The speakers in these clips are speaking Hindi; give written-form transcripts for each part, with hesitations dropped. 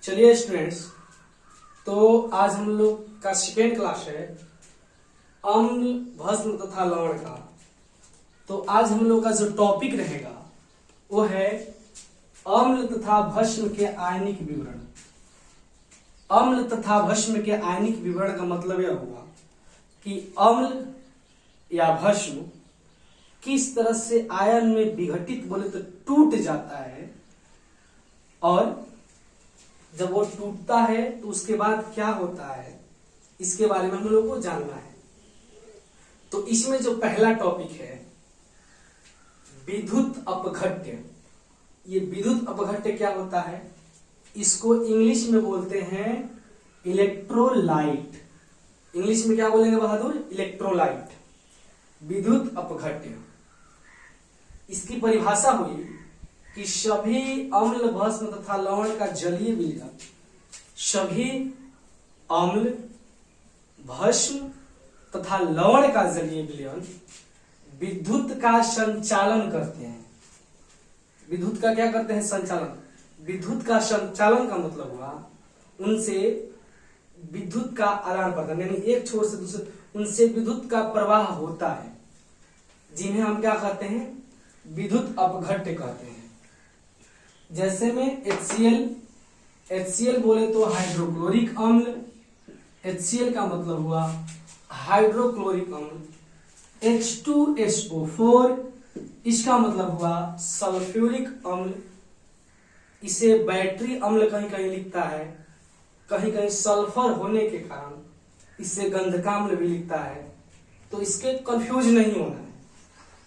चलिए स्टूडेंट्स, तो आज हम लोग का सेकेंड क्लास है अम्ल, भस्म तथा लवण का। तो आज हम लोग का जो टॉपिक रहेगा वो है अम्ल तथा भस्म के आयनिक विवरण। अम्ल तथा भस्म के आयनिक विवरण का मतलब यह होगा कि अम्ल या भस्म किस तरह से आयन में विघटित बोले तो टूट जाता है, और जब वो टूटता है तो उसके बाद क्या होता है इसके बारे में हम लोग को जानना है। तो इसमें जो पहला टॉपिक है विद्युत अपघट्य। ये विद्युत अपघट्य क्या होता है, इसको इंग्लिश में बोलते हैं इलेक्ट्रोलाइट। इंग्लिश में क्या बोलेंगे बहादुर? इलेक्ट्रोलाइट। विद्युत अपघट्य, इसकी परिभाषा हुई कि सभी अम्ल, भस्म तथा लवण का जलीय विलयन, सभी अम्ल, भस्म तथा लवण का जलीय विलयन विद्युत का संचालन करते हैं। विद्युत का क्या करते हैं? संचालन। विद्युत का संचालन का मतलब हुआ उनसे विद्युत का आदान प्रदान, यानी एक छोर से दूसरे, उनसे विद्युत का प्रवाह होता है, जिन्हें हम क्या कहते हैं? विद्युत अपघट्य कहते हैं। जैसे में HCl बोले तो हाइड्रोक्लोरिक अम्ल, HCl का मतलब हुआ हाइड्रोक्लोरिक अम्ल। H2SO4 इसका मतलब हुआ सल्फ्यूरिक अम्ल। इसे बैटरी अम्ल कहीं कहीं लिखता है, कहीं कहीं सल्फर होने के कारण इसे गंधकाम्ल भी लिखता है, तो इसके कंफ्यूज नहीं होना है।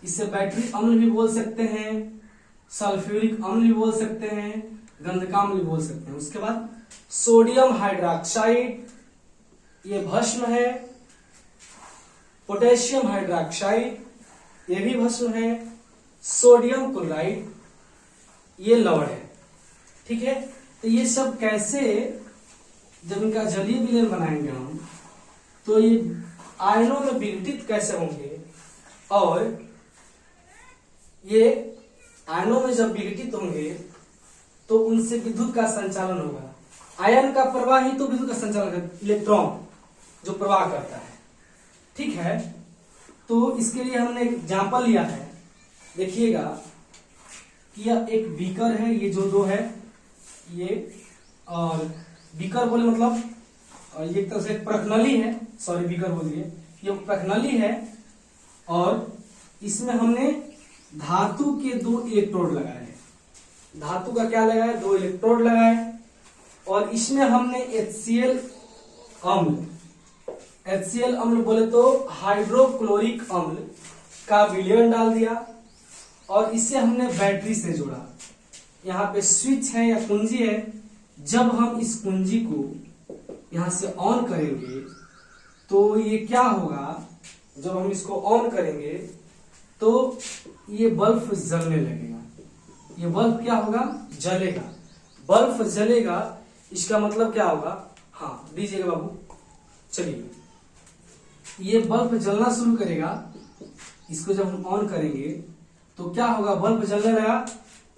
इसे बैटरी अम्ल भी बोल सकते हैं, सल्फ्यूरिक अम्ल भी बोल सकते हैं, गंधकाम्ल भी बोल सकते हैं। उसके बाद सोडियम हाइड्रोक्साइड, ये भस्म है। पोटेशियम हाइड्रोक्साइड, ये भी भस्म है। सोडियम क्लोराइड, ये लवण है। ठीक है, तो ये सब कैसे, जब इनका जलीय विलयन बनाएंगे हम, तो ये आयनों में विघटित कैसे होंगे, और ये आयनों में जब विघटित होंगे तो उनसे विद्युत का संचालन होगा। आयन का प्रवाह ही तो विद्युत का संचालन है, इलेक्ट्रॉन जो प्रवाह करता है। ठीक है, तो इसके लिए हमने एक एग्जाम्पल लिया है। देखिएगा कि यह एक बीकर है, ये जो दो है ये, और बीकर बोले मतलब ये एक तरह से प्रकनली है, सॉरी बीकर बोल दिए, ये प्रकनली है, और इसमें हमने धातु के 2 इलेक्ट्रोड लगाए हैं। धातु का क्या लगाए? 2 इलेक्ट्रोड लगाए, और इसमें हमने HCl अम्ल बोले तो हाइड्रोक्लोरिक अम्ल का विलयन डाल दिया, और इसे हमने बैटरी से जोड़ा। यहाँ पे स्विच है या कुंजी है, जब हम इस कुंजी को यहां से ऑन करेंगे तो ये क्या होगा, जब हम इसको ऑन करेंगे तो ये बल्ब जलने लगेगा। ये बल्ब क्या होगा? जलेगा। बल्ब जलेगा, इसका मतलब क्या होगा? हाँ दीजिएगा बाबू, चलिए। ये बल्ब जलना शुरू करेगा, इसको जब हम ऑन करेंगे तो क्या होगा? बल्ब जलने लगा।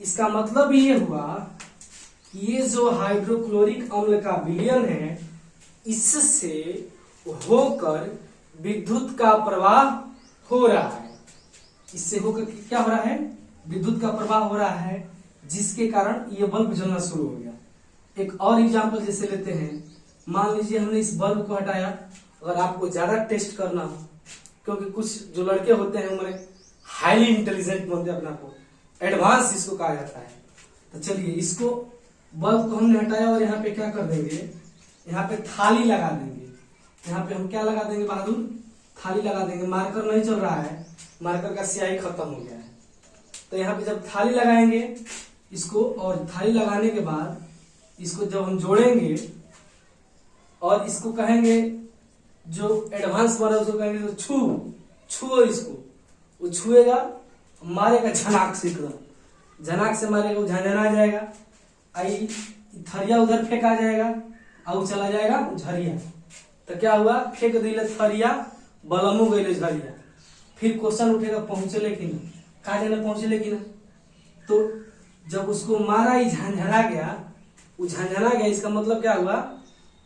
इसका मतलब ये हुआ कि ये जो हाइड्रोक्लोरिक अम्ल का विलयन है, इससे होकर विद्युत का प्रवाह हो रहा है। इससे होकर क्या हो रहा है? विद्युत का प्रवाह हो रहा है, जिसके कारण ये बल्ब जलना शुरू हो गया। एक और एग्जांपल जैसे लेते हैं, मान लीजिए हमने इस बल्ब को हटाया। अगर आपको ज्यादा टेस्ट करना हो, क्योंकि कुछ जो लड़के होते हैं उन्हें हाईली इंटेलिजेंट बोलते हैं, अपना को एडवांस इसको कहा जाता है। तो चलिए, इसको बल्ब को हमने हटाया, और यहाँ पे क्या कर देंगे? यहाँ पे थाली लगा देंगे। यहाँ पे हम क्या लगा देंगे बहादुर? थाली लगा देंगे। मार्कर नहीं चल रहा है, मार्कर का स्याही खत्म हो गया है। तो यहाँ पे जब थाली लगाएंगे इसको, और थाली लगाने के बाद इसको जब हम जोड़ेंगे और इसको कहेंगे, जो एडवांस वाला उसको कहेंगे तो छुओ इसको, वो छुएगा, मारेगा झनाक से, एकदम झनाक से मारेगा, वो झंझना जाएगा, आई थरिया उधर फेंका जाएगा, और चला जाएगा झरिया। तो क्या हुआ? फेंक दिले थरिया, बलमू गई झरिया। फिर क्वेश्चन उठेगा पहुंचे लेकिन कहा जाने पहुंचे लेकिन, तो जब उसको मारा ही झंझरा गया, वो झंझना गया, इसका मतलब क्या हुआ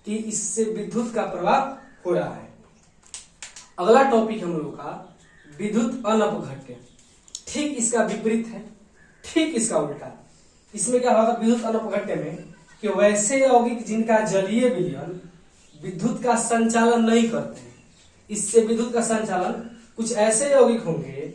कि इससे विद्युत का प्रवाह हो रहा है। अगला टॉपिक हम लोग का विद्युत अनपघट्य। ठीक इसका विपरीत है, ठीक इसका उल्टा। इसमें क्या होगा विद्युत अनपघट्य में कि वैसे यौगिक जिनका जलीय विलयन विद्युत का संचालन नहीं करते हैं, इससे विद्युत का संचालन कुछ ऐसे यौगिक होंगे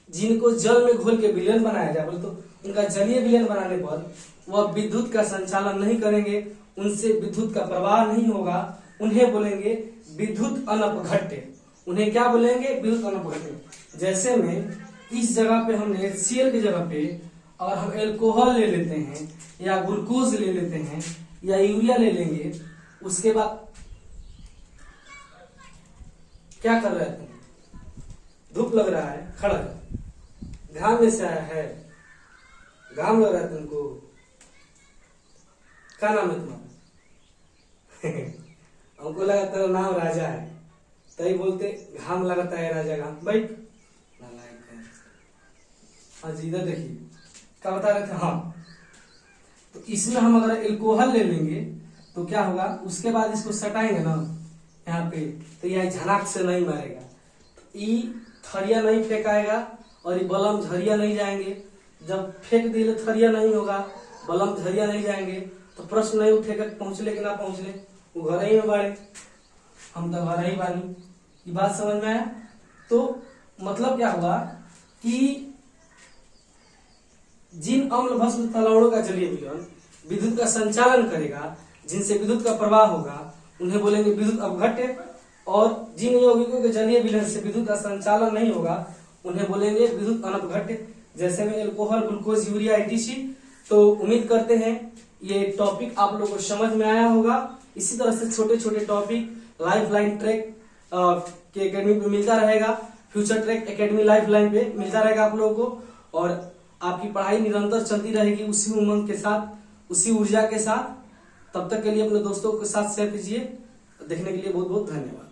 जिनको जल में घोल के विलयन बनाया जाए, बोले तो उनका जलीय विलयन बनाने पर वह विद्युत का संचालन नहीं करेंगे, उनसे विद्युत का प्रवाह नहीं होगा, उन्हें बोलेंगे विद्युत अनपघट्य। उन्हें क्या बोलेंगे? विद्युत अनपघट्य। जैसे में इस जगह पे हमने HCl की जगह पे और हम एल्कोहल ले लेते हैं या ग्लूकोज ले लेते हैं या यूरिया ले लेंगे, उसके बाद क्या कर रहे हैं तुम? धूप लग रहा है, खड़ा है, घाम में से आया है, घाम लग रहा है तुमको, क्या नाम है तुम्हारा? हमको लगा तेरा नाम राजा है, तभी बोलते घाम लगता है राजा घाम। भाई हाँ जी, इधर देखिए क्या बता रहे थे। हाँ, तो इसमें हम अगर एल्कोहल ले लेंगे तो क्या होगा, उसके बाद इसको सटाएंगे ना यहाँ पे, तो यह झनाक से नहीं मारेगा, ई थरिया नहीं फेंकाएगा और ये बलम झरिया नहीं जाएंगे। जब फेंक दिए थरिया नहीं होगा, बलम झरिया नहीं जाएंगे, तो प्रश्न नहीं उठेगा पहुंचले कि ना पहुंचले, वो घर ही में बाड़े, हम तो घर ही बानी। ये बात समझ में आया? तो मतलब क्या हुआ कि जिन अम्ल भस्म तलवों का जलीय विलयन विद्युत का संचालन करेगा, जिनसे विद्युत का प्रवाह होगा, उन्हें बोलेंगे विद्युत अपघट्य। और जिन यौगिकों के जलीय विलयन से विद्युत का संचालन नहीं होगा, उन्हें बोलेंगे विद्युत अनपघट्य। जैसे में एल्कोहल, ग्लूकोज, यूरिया etc। तो उम्मीद करते हैं ये टॉपिक आप लोगों को समझ में आया होगा। इसी तरह से छोटे छोटे टॉपिक लाइफ लाइन ट्रैक के एकेडमी पे मिलता रहेगा, future track academy life line पे मिलता रहेगा आप लोगों को, और आपकी पढ़ाई निरंतर चलती रहेगी उसी उमंग के साथ, उसी ऊर्जा के साथ। तब तक के लिए अपने दोस्तों के साथ शेयर कीजिए। देखने के लिए बहुत बहुत धन्यवाद।